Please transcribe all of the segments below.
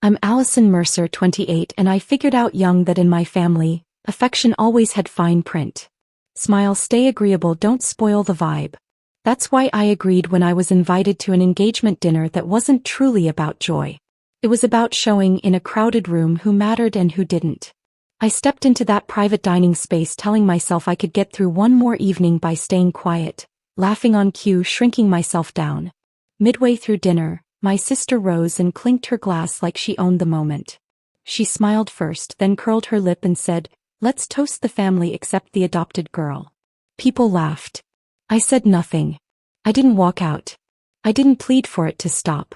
I'm Allison Mercer, 28, and I figured out young that in my family, affection always had fine print. Smile, stay agreeable, don't spoil the vibe. That's why I agreed when I was invited to an engagement dinner that wasn't truly about joy. It was about showing in a crowded room who mattered and who didn't. I stepped into that private dining space telling myself I could get through one more evening by staying quiet, laughing on cue, shrinking myself down. Midway through dinner, my sister rose and clinked her glass like she owned the moment. She smiled first, then curled her lip and said, "Let's toast the family except the adopted girl." People laughed. I said nothing. I didn't walk out. I didn't plead for it to stop.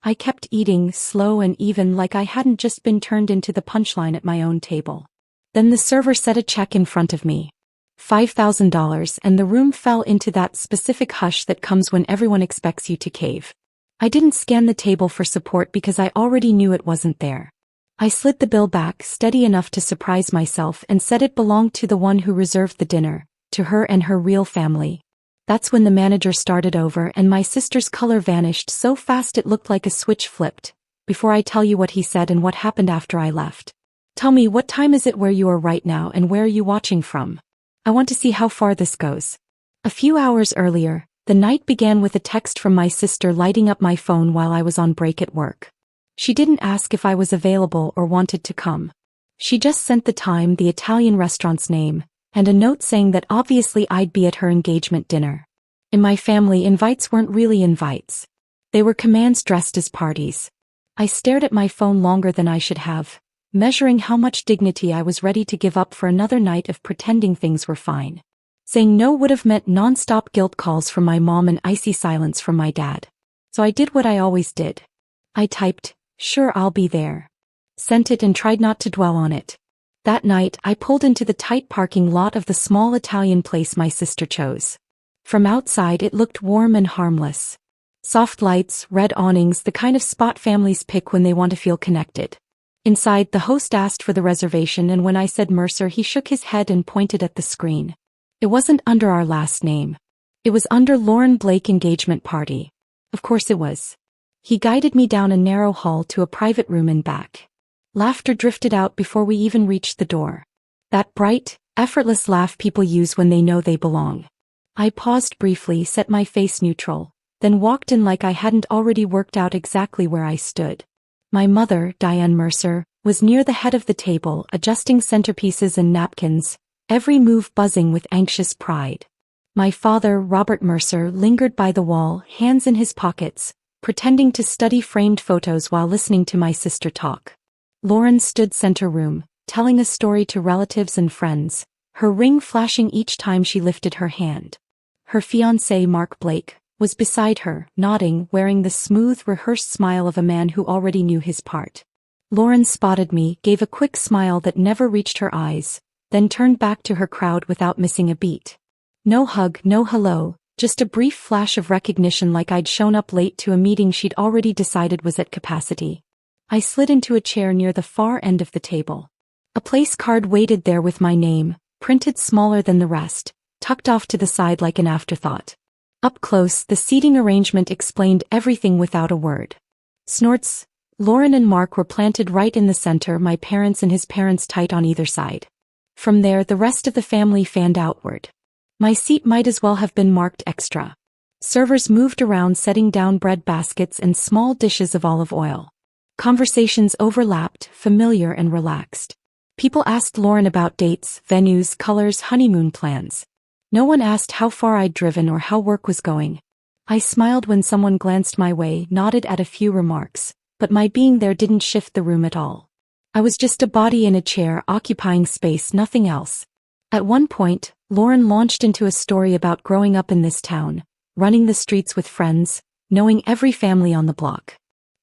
I kept eating, slow and even, like I hadn't just been turned into the punchline at my own table. Then the server set a check in front of me. $5,000, and the room fell into that specific hush that comes when everyone expects you to cave. I didn't scan the table for support because I already knew it wasn't there. I slid the bill back, steady enough to surprise myself, and said it belonged to the one who reserved the dinner, to her and her real family. That's when the manager started over and my sister's color vanished so fast it looked like a switch flipped. Before I tell you what he said and what happened after I left. Tell me, what time is it where you are right now and where are you watching from? I want to see how far this goes. A few hours earlier, the night began with a text from my sister lighting up my phone while I was on break at work. She didn't ask if I was available or wanted to come. She just sent the time, the Italian restaurant's name, and a note saying that obviously I'd be at her engagement dinner. In my family, invites weren't really invites. They were commands dressed as parties. I stared at my phone longer than I should have, measuring how much dignity I was ready to give up for another night of pretending things were fine. Saying no would have meant non-stop guilt calls from my mom and icy silence from my dad. So I did what I always did. I typed, "Sure, I'll be there." Sent it and tried not to dwell on it. That night, I pulled into the tight parking lot of the small Italian place my sister chose. From outside, it looked warm and harmless. Soft lights, red awnings, the kind of spot families pick when they want to feel connected. Inside, the host asked for the reservation, and when I said Mercer, he shook his head and pointed at the screen. It wasn't under our last name. It was under Lauren Blake engagement party. Of course it was. He guided me down a narrow hall to a private room and back. Laughter drifted out before we even reached the door. That bright, effortless laugh people use when they know they belong. I paused briefly, set my face neutral, then walked in like I hadn't already worked out exactly where I stood. My mother, Diane Mercer, was near the head of the table, adjusting centerpieces and napkins, every move buzzing with anxious pride. My father, Robert Mercer, lingered by the wall, hands in his pockets, pretending to study framed photos while listening to my sister talk. Lauren stood center room, telling a story to relatives and friends, her ring flashing each time she lifted her hand. Her fiancé, Mark Blake, was beside her, nodding, wearing the smooth, rehearsed smile of a man who already knew his part. Lauren spotted me, gave a quick smile that never reached her eyes, then turned back to her crowd without missing a beat. No hug, no hello, just a brief flash of recognition like I'd shown up late to a meeting she'd already decided was at capacity. I slid into a chair near the far end of the table. A place card waited there with my name, printed smaller than the rest, tucked off to the side like an afterthought. Up close, the seating arrangement explained everything without a word. Snorts. Lauren and Mark were planted right in the center, my parents and his parents tight on either side. From there, the rest of the family fanned outward. My seat might as well have been marked extra. Servers moved around setting down bread baskets and small dishes of olive oil. Conversations overlapped, familiar and relaxed. People asked Lauren about dates, venues, colors, honeymoon plans. No one asked how far I'd driven or how work was going. I smiled when someone glanced my way, nodded at a few remarks, but my being there didn't shift the room at all. I was just a body in a chair occupying space, nothing else. At one point, Lauren launched into a story about growing up in this town, running the streets with friends, knowing every family on the block.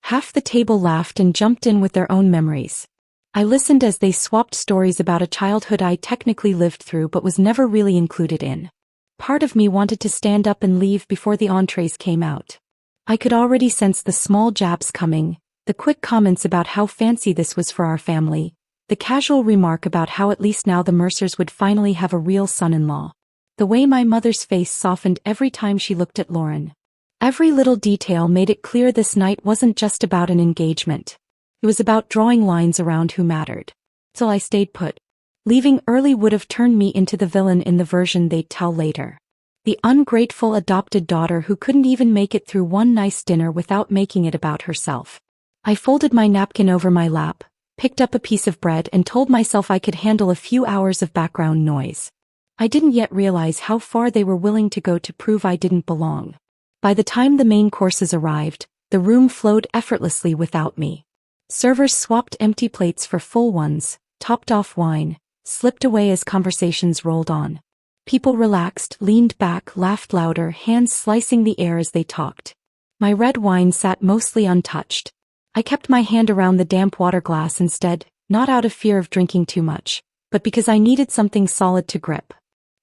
Half the table laughed and jumped in with their own memories. I listened as they swapped stories about a childhood I technically lived through but was never really included in. Part of me wanted to stand up and leave before the entrees came out. I could already sense the small jabs coming, the quick comments about how fancy this was for our family, the casual remark about how at least now the Mercers would finally have a real son-in-law. The way my mother's face softened every time she looked at Lauren. Every little detail made it clear this night wasn't just about an engagement. It was about drawing lines around who mattered. So I stayed put. Leaving early would have turned me into the villain in the version they'd tell later. The ungrateful adopted daughter who couldn't even make it through one nice dinner without making it about herself. I folded my napkin over my lap, picked up a piece of bread and told myself I could handle a few hours of background noise. I didn't yet realize how far they were willing to go to prove I didn't belong. By the time the main courses arrived, the room flowed effortlessly without me. Servers swapped empty plates for full ones, topped off wine, slipped away as conversations rolled on. People relaxed, leaned back, laughed louder, hands slicing the air as they talked. My red wine sat mostly untouched. I kept my hand around the damp water glass instead, not out of fear of drinking too much, but because I needed something solid to grip.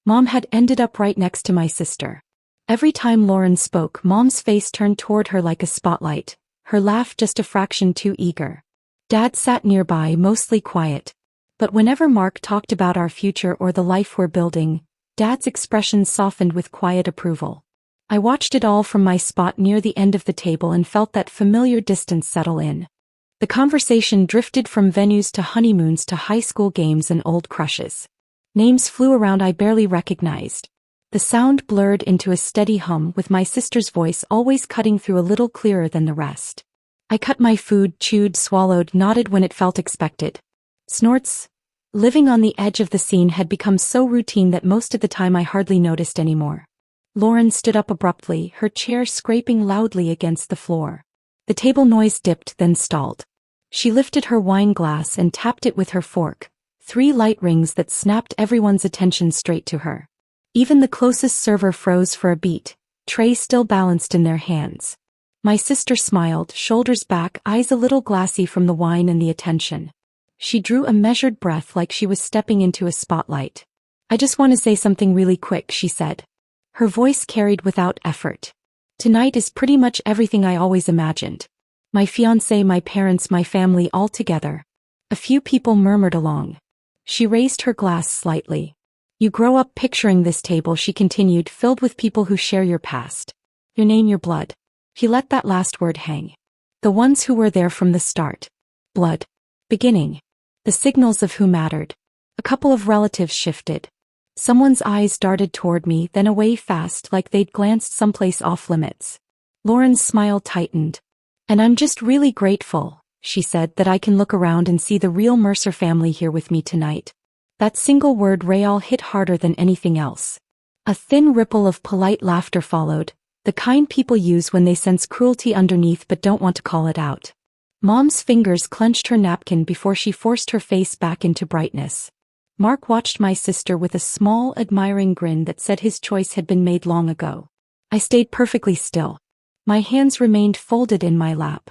Mom had ended up right next to my sister. Every time Lauren spoke, Mom's face turned toward her like a spotlight, her laugh just a fraction too eager. Dad sat nearby, mostly quiet. But whenever Mark talked about our future or the life we're building, Dad's expression softened with quiet approval. I watched it all from my spot near the end of the table and felt that familiar distance settle in. The conversation drifted from venues to honeymoons to high school games and old crushes. Names flew around I barely recognized. The sound blurred into a steady hum with my sister's voice always cutting through a little clearer than the rest. I cut my food, chewed, swallowed, nodded when it felt expected. Snorts. Living on the edge of the scene had become so routine that most of the time I hardly noticed anymore. Lauren stood up abruptly, her chair scraping loudly against the floor. The table noise dipped, then stalled. She lifted her wine glass and tapped it with her fork, 3 light rings that snapped everyone's attention straight to her. Even the closest server froze for a beat, tray still balanced in their hands. My sister smiled, shoulders back, eyes a little glassy from the wine and the attention. She drew a measured breath like she was stepping into a spotlight. "I just want to say something really quick," she said. Her voice carried without effort. "Tonight is pretty much everything I always imagined. My fiancé, my parents, my family all together." A few people murmured along. She raised her glass slightly. "You grow up picturing this table," she continued, "filled with people who share your past. Your name, your blood." He let that last word hang. The ones who were there from the start. Blood. Beginning. The signals of who mattered. A couple of relatives shifted. Someone's eyes darted toward me, then away fast like they'd glanced someplace off limits. Lauren's smile tightened. "And I'm just really grateful," she said, "that I can look around and see the real Mercer family here with me tonight." That single word, real, hit harder than anything else. A thin ripple of polite laughter followed, the kind people use when they sense cruelty underneath but don't want to call it out. Mom's fingers clenched her napkin before she forced her face back into brightness. Mark watched my sister with a small, admiring grin that said his choice had been made long ago. I stayed perfectly still. My hands remained folded in my lap.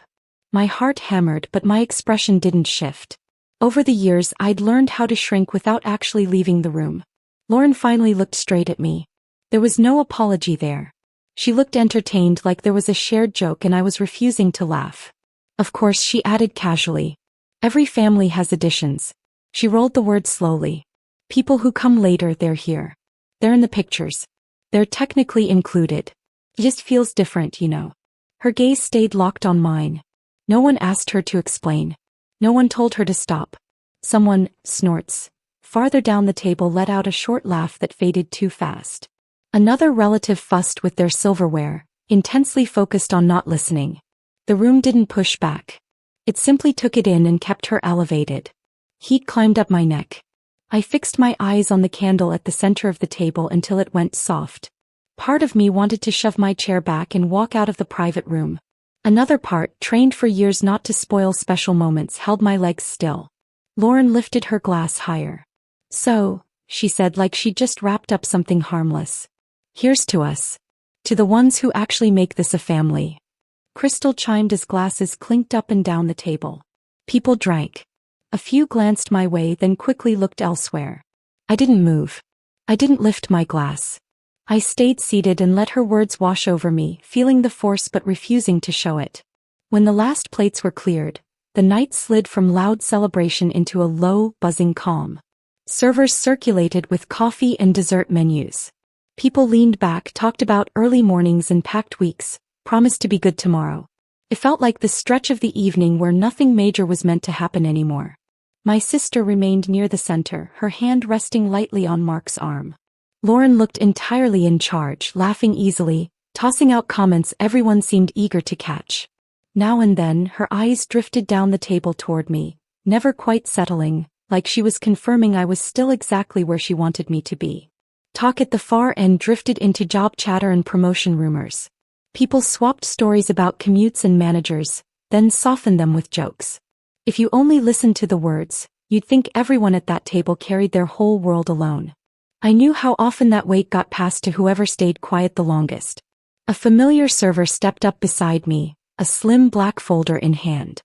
My heart hammered, but my expression didn't shift. Over the years, I'd learned how to shrink without actually leaving the room. Lauren finally looked straight at me. There was no apology there. She looked entertained, like there was a shared joke and I was refusing to laugh. "Of course," she added casually. "Every family has additions." She rolled the word slowly. "People who come later, they're here. They're in the pictures. They're technically included. It just feels different, you know." Her gaze stayed locked on mine. No one asked her to explain. No one told her to stop. Someone, Snorts, farther down the table, let out a short laugh that faded too fast. Another relative fussed with their silverware, intensely focused on not listening. The room didn't push back. It simply took it in and kept her elevated. Heat climbed up my neck. I fixed my eyes on the candle at the center of the table until it went soft. Part of me wanted to shove my chair back and walk out of the private room. Another part, trained for years not to spoil special moments, held my legs still. Lauren lifted her glass higher. "So," she said, like she'd just wrapped up something harmless. "Here's to us. To the ones who actually make this a family." Crystal chimed as glasses clinked up and down the table. People drank. A few glanced my way, then quickly looked elsewhere. I didn't move. I didn't lift my glass. I stayed seated and let her words wash over me, feeling the force but refusing to show it. When the last plates were cleared, the night slid from loud celebration into a low, buzzing calm. Servers circulated with coffee and dessert menus. People leaned back, talked about early mornings and packed weeks, promised to be good tomorrow. It felt like the stretch of the evening where nothing major was meant to happen anymore. My sister remained near the center, her hand resting lightly on Mark's arm. Lauren looked entirely in charge, laughing easily, tossing out comments everyone seemed eager to catch. Now and then, her eyes drifted down the table toward me, never quite settling, like she was confirming I was still exactly where she wanted me to be. Talk at the far end drifted into job chatter and promotion rumors. People swapped stories about commutes and managers, then softened them with jokes. If you only listened to the words, you'd think everyone at that table carried their whole world alone. I knew how often that weight got passed to whoever stayed quiet the longest. A familiar server stepped up beside me, a slim black folder in hand.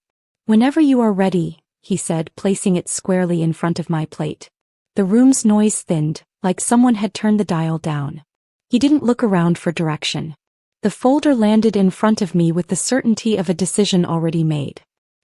"Whenever you are ready," he said, placing it squarely in front of my plate. The room's noise thinned, like someone had turned the dial down. He didn't look around for direction. The folder landed in front of me with the certainty of a decision already made.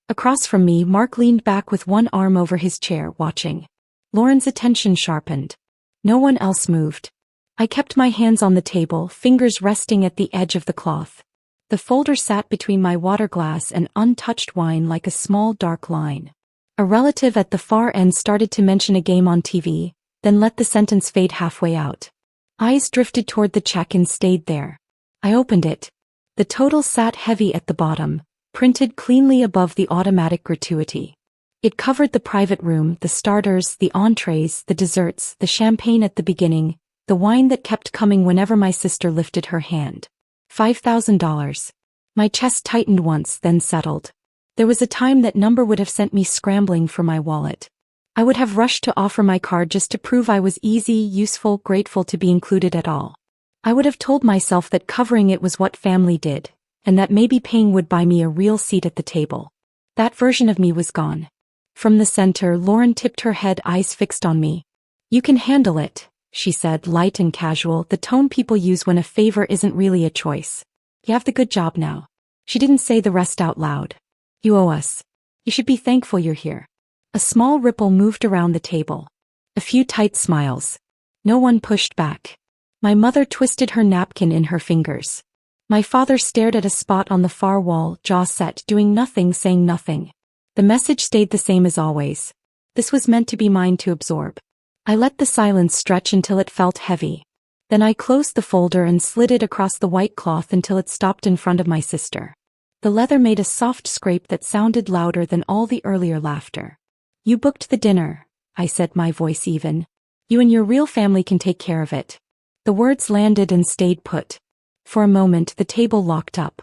Across from me, Mark leaned back with one arm over his chair, watching. Lauren's attention sharpened. No one else moved. I kept my hands on the table, fingers resting at the edge of the cloth. The folder sat between my water glass and untouched wine like a small dark line. A relative at the far end started to mention a game on TV, then let the sentence fade halfway out. Eyes drifted toward the check and stayed there. I opened it. The total sat heavy at the bottom, printed cleanly above the automatic gratuity. It covered the private room, the starters, the entrees, the desserts, the champagne at the beginning, the wine that kept coming whenever my sister lifted her hand. $5,000. My chest tightened once, then settled. There was a time that number would have sent me scrambling for my wallet. I would have rushed to offer my card just to prove I was easy, useful, grateful to be included at all. I would have told myself that covering it was what family did, and that maybe paying would buy me a real seat at the table. That version of me was gone. From the center, Lauren tipped her head, eyes fixed on me. "You can handle it," she said, light and casual, the tone people use when a favor isn't really a choice. "You have the good job now." She didn't say the rest out loud. "You owe us. You should be thankful you're here." A small ripple moved around the table. A few tight smiles. No one pushed back. My mother twisted her napkin in her fingers. My father stared at a spot on the far wall, jaw set, doing nothing, saying nothing. The message stayed the same as always. This was meant to be mine to absorb. I let the silence stretch until it felt heavy. Then I closed the folder and slid it across the white cloth until it stopped in front of my sister. The leather made a soft scrape that sounded louder than all the earlier laughter. "You booked the dinner," I said, my voice even. "You and your real family can take care of it." The words landed and stayed put. For a moment, the table locked up.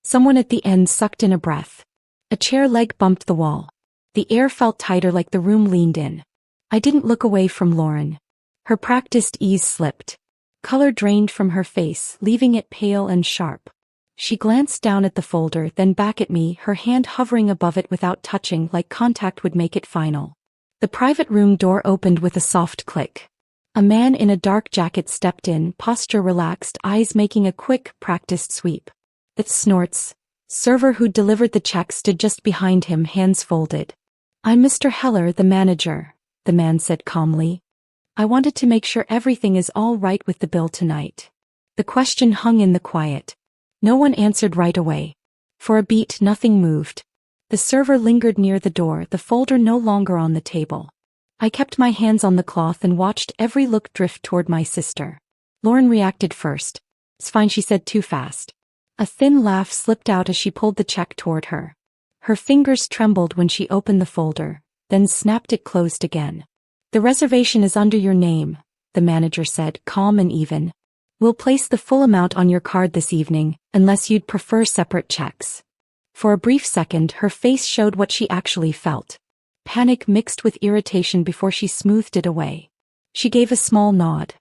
Someone at the end sucked in a breath. A chair leg bumped the wall. The air felt tighter, like the room leaned in. I didn't look away from Lauren. Her practiced ease slipped. Color drained from her face, leaving it pale and sharp. She glanced down at the folder, then back at me, her hand hovering above it without touching, like contact would make it final. The private room door opened with a soft click. A man in a dark jacket stepped in, posture relaxed, eyes making a quick, practiced sweep. The snorts. Server who delivered the check stood just behind him, hands folded. "I'm Mr. Heller, the manager," the man said calmly. "I wanted to make sure everything is all right with the bill tonight." The question hung in the quiet. No one answered right away. For a beat, nothing moved. The server lingered near the door, the folder no longer on the table. I kept my hands on the cloth and watched every look drift toward my sister. Lauren reacted first. "It's fine," she said, too fast. A thin laugh slipped out as she pulled the check toward her. Her fingers trembled when she opened the folder, then snapped it closed again. "The reservation is under your name," the manager said, calm and even. "We'll place the full amount on your card this evening, unless you'd prefer separate checks." For a brief second, her face showed what she actually felt. Panic mixed with irritation before she smoothed it away. She gave a small nod.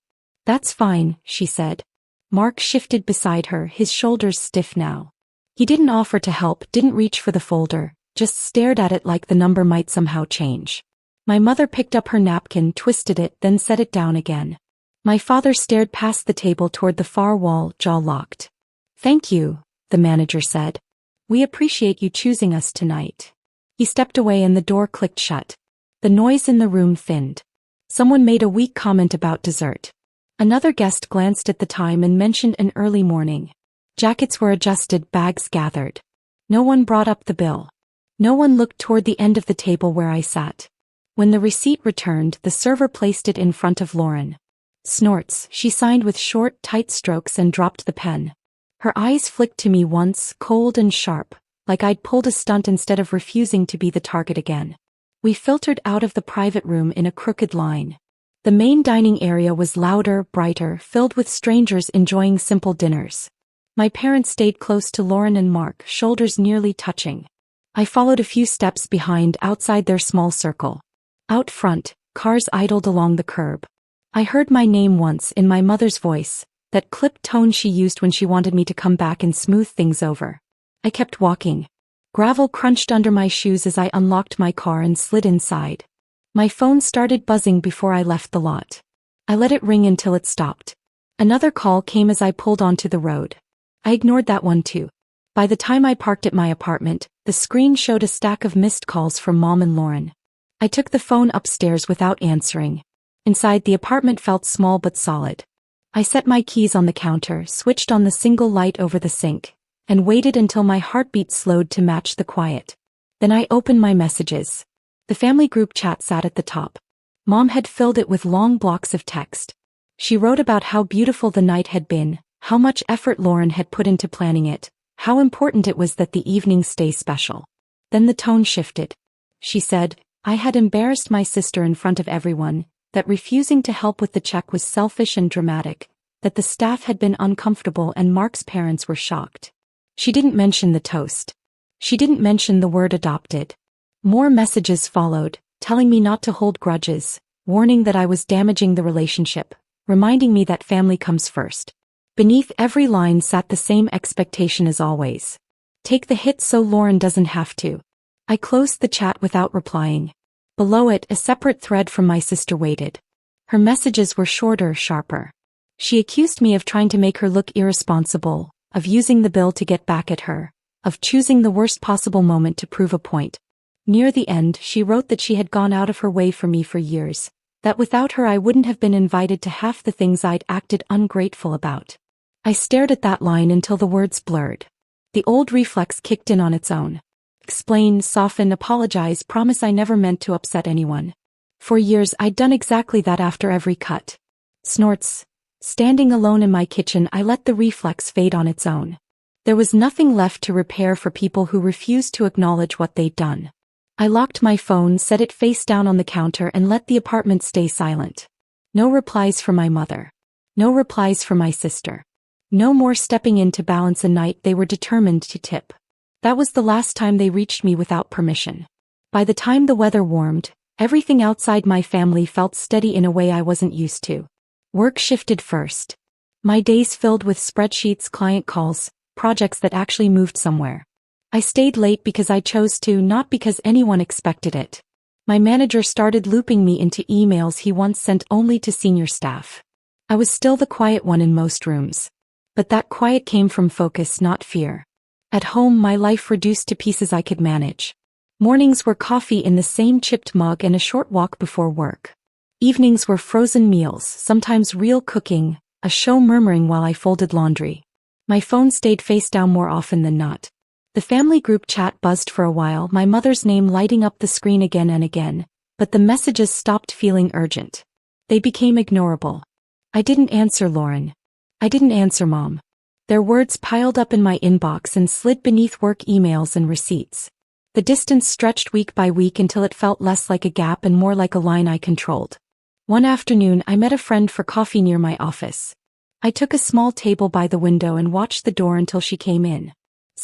"That's fine," she said. Mark shifted beside her, his shoulders stiff now. He didn't offer to help, didn't reach for the folder, just stared at it like the number might somehow change. My mother picked up her napkin, twisted it, then set it down again. My father stared past the table toward the far wall, jaw locked. "Thank you," the manager said. "We appreciate you choosing us tonight." He stepped away and the door clicked shut. The noise in the room thinned. Someone made a weak comment about dessert. Another guest glanced at the time and mentioned an early morning. Jackets were adjusted, bags gathered. No one brought up the bill. No one looked toward the end of the table where I sat. When the receipt returned, the server placed it in front of Lauren. Snorts, she signed with short, tight strokes and dropped the pen. Her eyes flicked to me once, cold and sharp, like I'd pulled a stunt instead of refusing to be the target again. We filtered out of the private room in a crooked line. The main dining area was louder, brighter, filled with strangers enjoying simple dinners. My parents stayed close to Lauren and Mark, shoulders nearly touching. I followed a few steps behind, outside their small circle. Out front, cars idled along the curb. I heard my name once in my mother's voice, that clipped tone she used when she wanted me to come back and smooth things over. I kept walking. Gravel crunched under my shoes as I unlocked my car and slid inside. My phone started buzzing before I left the lot. I let it ring until it stopped. Another call came as I pulled onto the road. I ignored that one too. By the time I parked at my apartment, the screen showed a stack of missed calls from Mom and Lauren. I took the phone upstairs without answering. Inside, the apartment felt small but solid. I set my keys on the counter, switched on the single light over the sink, and waited until my heartbeat slowed to match the quiet. Then I opened my messages. The family group chat sat at the top. Mom had filled it with long blocks of text. She wrote about how beautiful the night had been, how much effort Lauren had put into planning it, how important it was that the evening stay special. Then the tone shifted. She said, I had embarrassed my sister in front of everyone, that refusing to help with the check was selfish and dramatic, that the staff had been uncomfortable and Mark's parents were shocked. She didn't mention the toast. She didn't mention the word adopted. More messages followed, telling me not to hold grudges, warning that I was damaging the relationship, reminding me that family comes first. Beneath every line sat the same expectation as always. Take the hit so Lauren doesn't have to. I closed the chat without replying. Below it, a separate thread from my sister waited. Her messages were shorter, sharper. She accused me of trying to make her look irresponsible, of using the bill to get back at her, of choosing the worst possible moment to prove a point. Near the end, she wrote that she had gone out of her way for me for years, that without her I wouldn't have been invited to half the things I'd acted ungrateful about. I stared at that line until the words blurred. The old reflex kicked in on its own. Explain, soften, apologize, promise I never meant to upset anyone. For years I'd done exactly that after every cut. Snorts. Standing alone in my kitchen, I let the reflex fade on its own. There was nothing left to repair for people who refused to acknowledge what they'd done. I locked my phone, set it face down on the counter and let the apartment stay silent. No replies from my mother. No replies from my sister. No more stepping in to balance a night they were determined to tip. That was the last time they reached me without permission. By the time the weather warmed, everything outside my family felt steady in a way I wasn't used to. Work shifted first. My days filled with spreadsheets, client calls, projects that actually moved somewhere. I stayed late because I chose to, not because anyone expected it. My manager started looping me into emails he once sent only to senior staff. I was still the quiet one in most rooms. But that quiet came from focus, not fear. At home, my life reduced to pieces I could manage. Mornings were coffee in the same chipped mug and a short walk before work. Evenings were frozen meals, sometimes real cooking, a show murmuring while I folded laundry. My phone stayed face down more often than not. The family group chat buzzed for a while, my mother's name lighting up the screen again and again, but the messages stopped feeling urgent. They became ignorable. I didn't answer Lauren. I didn't answer Mom. Their words piled up in my inbox and slid beneath work emails and receipts. The distance stretched week by week until it felt less like a gap and more like a line I controlled. One afternoon, I met a friend for coffee near my office. I took a small table by the window and watched the door until she came in.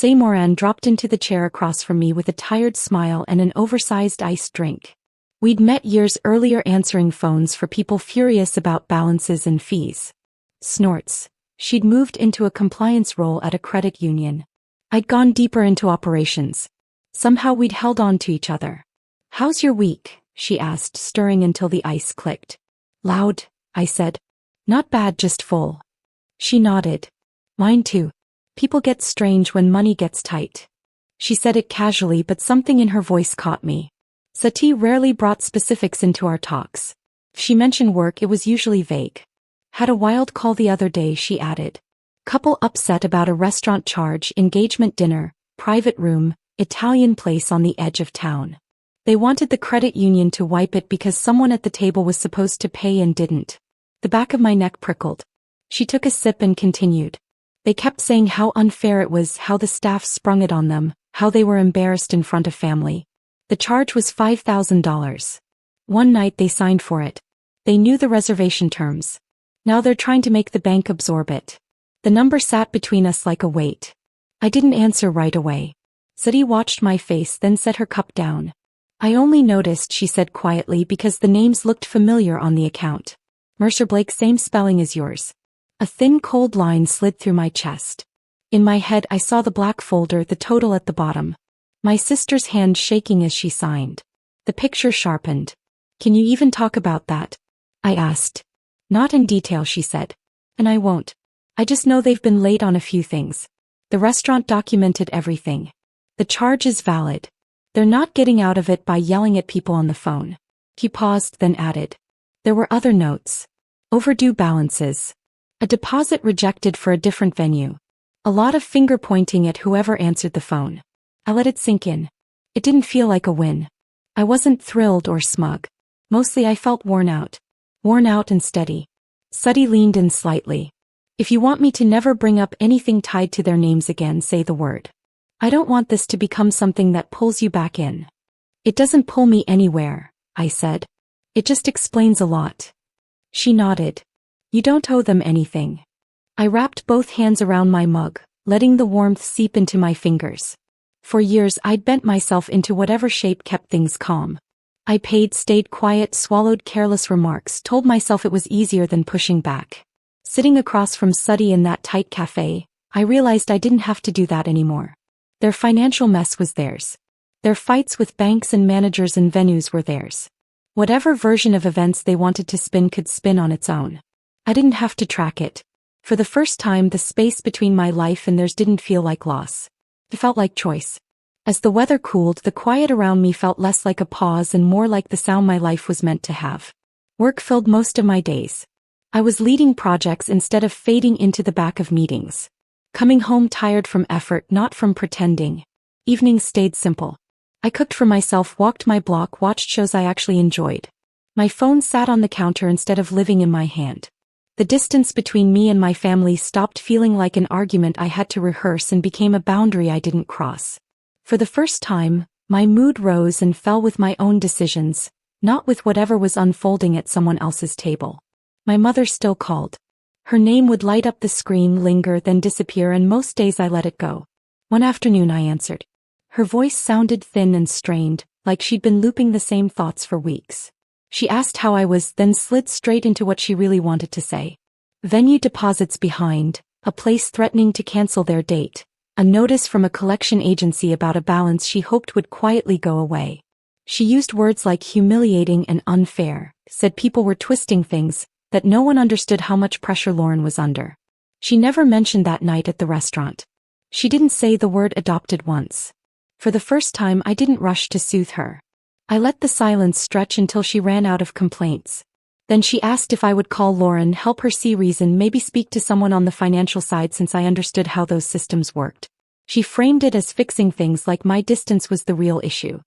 Moran dropped into the chair across from me with a tired smile and an oversized iced drink. We'd met years earlier answering phones for people furious about balances and fees. Snorts. She'd moved into a compliance role at a credit union. I'd gone deeper into operations. Somehow we'd held on to each other. How's your week? She asked, stirring until the ice clicked. Loud, I said. Not bad, just full. She nodded. Mine too. People get strange when money gets tight. She said it casually, but something in her voice caught me. Sati rarely brought specifics into our talks. If she mentioned work, it was usually vague. Had a wild call the other day, she added. Couple upset about a restaurant charge, engagement dinner, private room, Italian place on the edge of town. They wanted the credit union to wipe it because someone at the table was supposed to pay and didn't. The back of my neck prickled. She took a sip and continued. They kept saying how unfair it was, how the staff sprung it on them, how they were embarrassed in front of family. The charge was $5,000. One night they signed for it. They knew the reservation terms. Now they're trying to make the bank absorb it. The number sat between us like a weight. I didn't answer right away. Sadie watched my face, then set her cup down. I only noticed, she said quietly, because the names looked familiar on the account. Mercer Blake, same spelling as yours. A thin cold line slid through my chest. In my head I saw the black folder, the total at the bottom. My sister's hand shaking as she signed. The picture sharpened. Can you even talk about that? I asked. Not in detail, she said. And I won't. I just know they've been late on a few things. The restaurant documented everything. The charge is valid. They're not getting out of it by yelling at people on the phone. He paused, then added. There were other notes. Overdue balances. A deposit rejected for a different venue. A lot of finger pointing at whoever answered the phone. I let it sink in. It didn't feel like a win. I wasn't thrilled or smug. Mostly I felt worn out. Worn out and steady. Suddy leaned in slightly. If you want me to never bring up anything tied to their names again, say the word. I don't want this to become something that pulls you back in. It doesn't pull me anywhere, I said. It just explains a lot. She nodded. You don't owe them anything. I wrapped both hands around my mug, letting the warmth seep into my fingers. For years I'd bent myself into whatever shape kept things calm. I paid, stayed quiet, swallowed careless remarks, told myself it was easier than pushing back. Sitting across from Suddy in that tight cafe, I realized I didn't have to do that anymore. Their financial mess was theirs. Their fights with banks and managers and venues were theirs. Whatever version of events they wanted to spin could spin on its own. I didn't have to track it. For the first time, the space between my life and theirs didn't feel like loss. It felt like choice. As the weather cooled, the quiet around me felt less like a pause and more like the sound my life was meant to have. Work filled most of my days. I was leading projects instead of fading into the back of meetings. Coming home tired from effort, not from pretending. Evenings stayed simple. I cooked for myself, walked my block, watched shows I actually enjoyed. My phone sat on the counter instead of living in my hand. The distance between me and my family stopped feeling like an argument I had to rehearse and became a boundary I didn't cross. For the first time, my mood rose and fell with my own decisions, not with whatever was unfolding at someone else's table. My mother still called. Her name would light up the screen, linger, then disappear, and most days I let it go. One afternoon I answered. Her voice sounded thin and strained, like she'd been looping the same thoughts for weeks. She asked how I was, then slid straight into what she really wanted to say. Venue deposits behind, a place threatening to cancel their date, a notice from a collection agency about a balance she hoped would quietly go away. She used words like humiliating and unfair, said people were twisting things, that no one understood how much pressure Lauren was under. She never mentioned that night at the restaurant. She didn't say the word adopted once. For the first time I didn't rush to soothe her. I let the silence stretch until she ran out of complaints. Then she asked if I would call Lauren, help her see reason, maybe speak to someone on the financial side since I understood how those systems worked. She framed it as fixing things, like my distance was the real issue.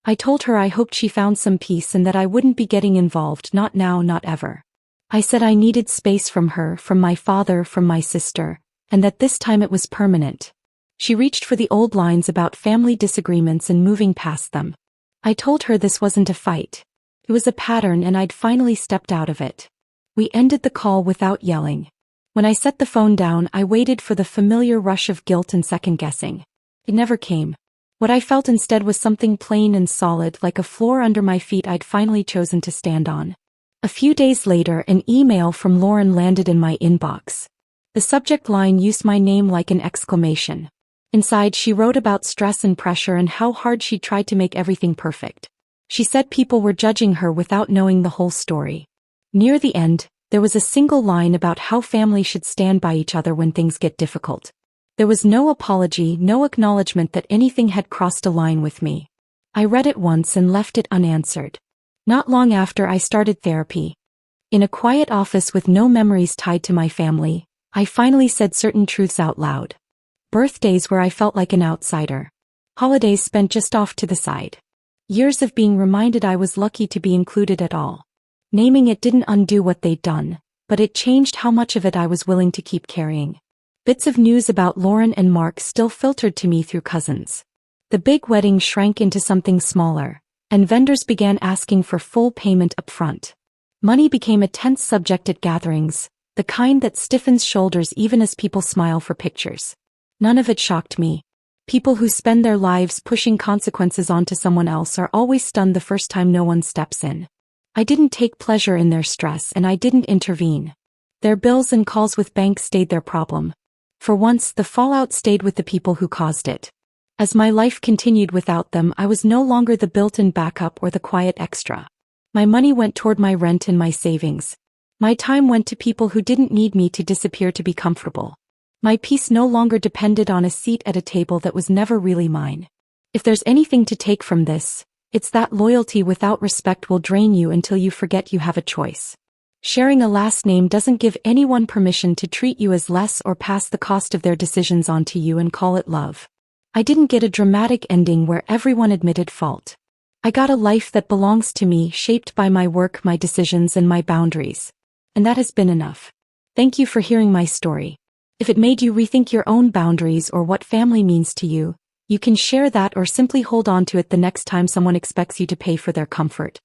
I told her I hoped she found some peace and that I wouldn't be getting involved, not now, not ever. I said I needed space from her, from my father, from my sister, and that this time it was permanent. She reached for the old lines about family disagreements and moving past them. I told her this wasn't a fight. It was a pattern and I'd finally stepped out of it. We ended the call without yelling. When I set the phone down, I waited for the familiar rush of guilt and second-guessing. It never came. What I felt instead was something plain and solid, like a floor under my feet I'd finally chosen to stand on. A few days later, an email from Lauren landed in my inbox. The subject line used my name like an exclamation. Inside, she wrote about stress and pressure and how hard she tried to make everything perfect. She said people were judging her without knowing the whole story. Near the end, there was a single line about how family should stand by each other when things get difficult. There was no apology, no acknowledgement that anything had crossed a line with me. I read it once and left it unanswered. Not long after, I started therapy. In a quiet office with no memories tied to my family, I finally said certain truths out loud. Birthdays where I felt like an outsider. Holidays spent just off to the side. Years of being reminded I was lucky to be included at all. Naming it didn't undo what they'd done, but it changed how much of it I was willing to keep carrying. Bits of news about Lauren and Mark still filtered to me through cousins. The big wedding shrank into something smaller, and vendors began asking for full payment up front. Money became a tense subject at gatherings, the kind that stiffens shoulders even as people smile for pictures. None of it shocked me. People who spend their lives pushing consequences onto someone else are always stunned the first time no one steps in. I didn't take pleasure in their stress and I didn't intervene. Their bills and calls with banks stayed their problem. For once, the fallout stayed with the people who caused it. As my life continued without them, I was no longer the built-in backup or the quiet extra. My money went toward my rent and my savings. My time went to people who didn't need me to disappear to be comfortable. My peace no longer depended on a seat at a table that was never really mine. If there's anything to take from this, it's that loyalty without respect will drain you until you forget you have a choice. Sharing a last name doesn't give anyone permission to treat you as less or pass the cost of their decisions onto you and call it love. I didn't get a dramatic ending where everyone admitted fault. I got a life that belongs to me, shaped by my work, my decisions, and my boundaries. And that has been enough. Thank you for hearing my story. If it made you rethink your own boundaries or what family means to you, you can share that or simply hold on to it the next time someone expects you to pay for their comfort.